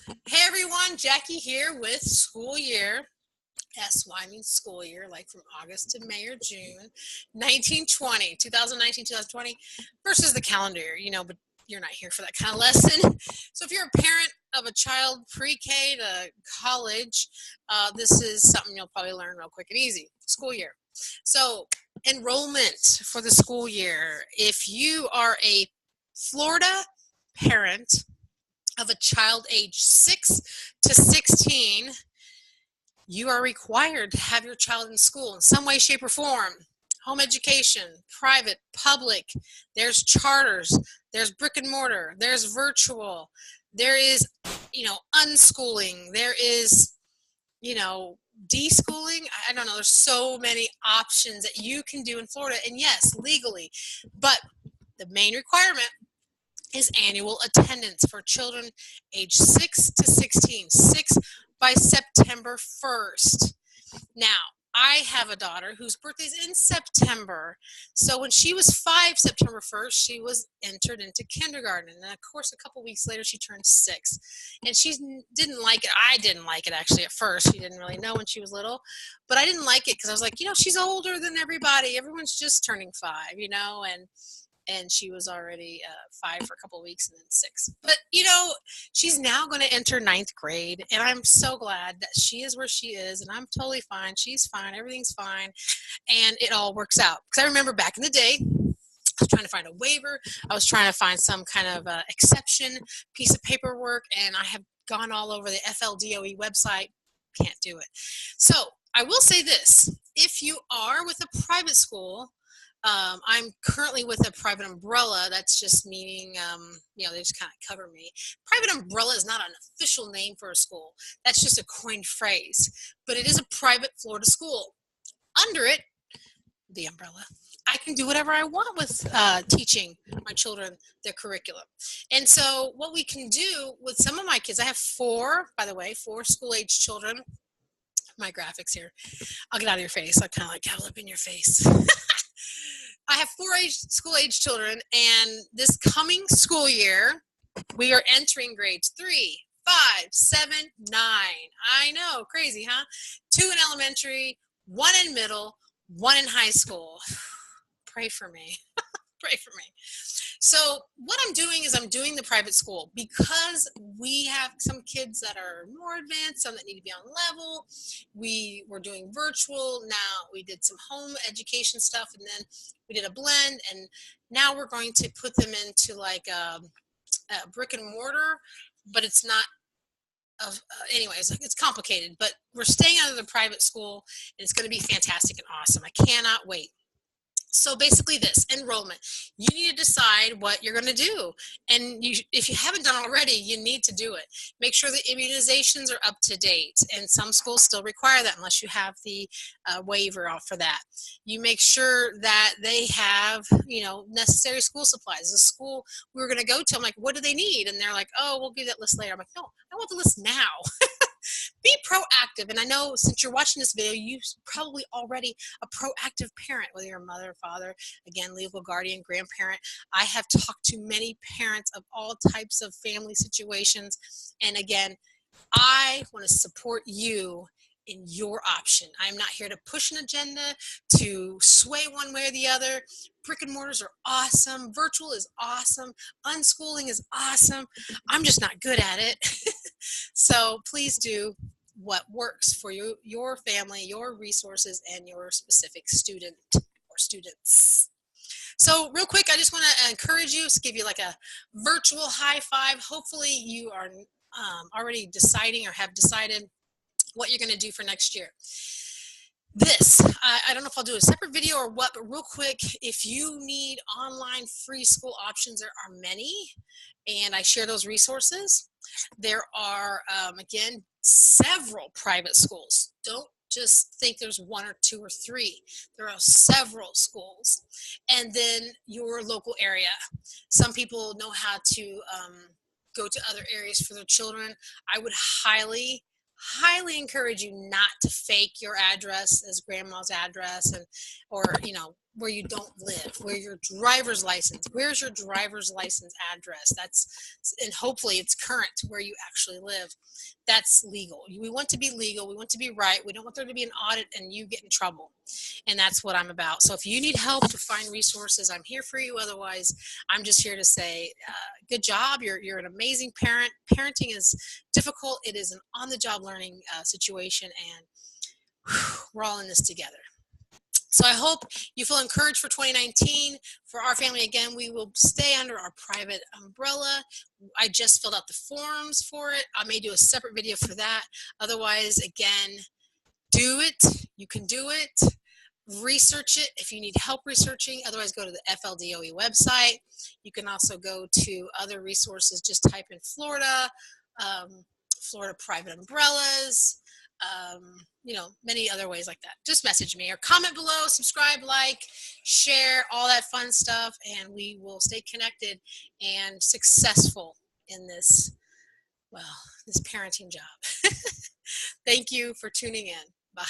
Hey everyone, Jackie here with School Year. SY means school year, like from August to May or June, 1920, 2019, 2020 versus the calendar year, but you're not here for that kind of lesson. So if you're a parent of a child pre-K to college, this is something you'll probably learn real quick and easy. School year. So enrollment for the school year. If you are a Florida parent of a child age 6 to 16, you are required to have your child in school in some way, shape, or form. Home education, private, public, there's charters, there's brick and mortar, there's virtual, there is, unschooling, there is, deschooling. I don't know, there's so many options that you can do in Florida, and yes, legally, but the main requirement is annual attendance for children age 6 to 16, 6 by September 1st. Now, I have a daughter whose birthday is in September. So when she was 5, September 1st, she was entered into kindergarten. And then, of course, a couple weeks later, she turned 6. And she didn't like it. I didn't like it, actually, at first. She didn't really know when she was little. But I didn't like it because I was like, she's older than everybody. Everyone's just turning 5, and she was already 5 for a couple of weeks and then 6. But, she's now going to enter 9th grade, and I'm so glad that she is where she is, and I'm totally fine. She's fine. Everything's fine, and it all works out. Because I remember back in the day, I was trying to find a waiver. I was trying to find some kind of exception piece of paperwork, and I have gone all over the FLDOE website. Can't do it. So I will say this. If you are with a private school, I'm currently with a private umbrella. That's just meaning, they just kind of cover me. Private umbrella is not an official name for a school. That's just a coined phrase. But it is a private Florida school. Under it, the umbrella, I can do whatever I want with teaching my children their curriculum. And so what we can do with some of my kids, I have 4, by the way, 4 school-age children. My graphics here. I'll get out of your face. I kind of like have up in your face. I have 4 school-age children, and this coming school year, we are entering grades 3, 5, 7, 9. I know, crazy, huh? 2 in elementary, 1 in middle, 1 in high school. Pray for me. Pray for me. So what I'm doing is I'm doing the private school because we have some kids that are more advanced, some that need to be on level. We were doing virtual. Now we did some home education stuff, and then we did a blend, and now we're going to put them into like a brick and mortar, but it's not anyways, it's complicated, but we're staying out of the private school, and it's going to be fantastic and awesome. I cannot wait. So basically this, enrollment. You need to decide what you're going to do. And if you haven't done already, you need to do it. Make sure the immunizations are up to date. And some schools still require that unless you have the waiver out for that. You make sure that they have, necessary school supplies. The school we were going to go to, I'm like, what do they need? And they're like, oh, we'll give that list later. I'm like, no, I want the list now. Be proactive. And I know since you're watching this video, you're probably already a proactive parent, whether you're a mother, father, again, legal guardian, grandparent. I have talked to many parents of all types of family situations. And again, I want to support you in your option. I'm not here to push an agenda, to sway one way or the other. Brick and mortars are awesome. Virtual is awesome. Unschooling is awesome. I'm just not good at it. So please do what works for you, your family, your resources, and your specific student or students. So real quick, I just want to encourage you, give you like a virtual high five. Hopefully you are already deciding or have decided what you're going to do for next year. This, I don't know if I'll do a separate video or what, but real quick, if you need online free school options, there are many, and I share those resources. There are, again, several private schools. Don't just think there's 1 or 2 or 3. There are several schools. And then your local area. Some people know how to go to other areas for their children. I would highly encourage you not to fake your address as grandma's address, and or where you don't live, where your driver's license, where's your driver's license address? And hopefully it's current to where you actually live. That's legal. We want to be legal. We want to be right. We don't want there to be an audit and you get in trouble. And that's what I'm about. So if you need help to find resources, I'm here for you. Otherwise, I'm just here to say, good job. You're an amazing parent. Parenting is difficult. It is an on-the-job learning situation, and we're all in this together. So I hope you feel encouraged for 2019. For our family, again, we will stay under our private umbrella. I just filled out the forms for it. I may do a separate video for that. Otherwise, again, do it. You can do it. Research it if you need help researching. Otherwise, go to the FLDOE website. You can also go to other resources. Just type in Florida, Florida private umbrellas, many other ways like that. Just message me or comment below, subscribe, like, share, all that fun stuff, and we will stay connected and successful in this parenting job. Thank you for tuning in. Bye.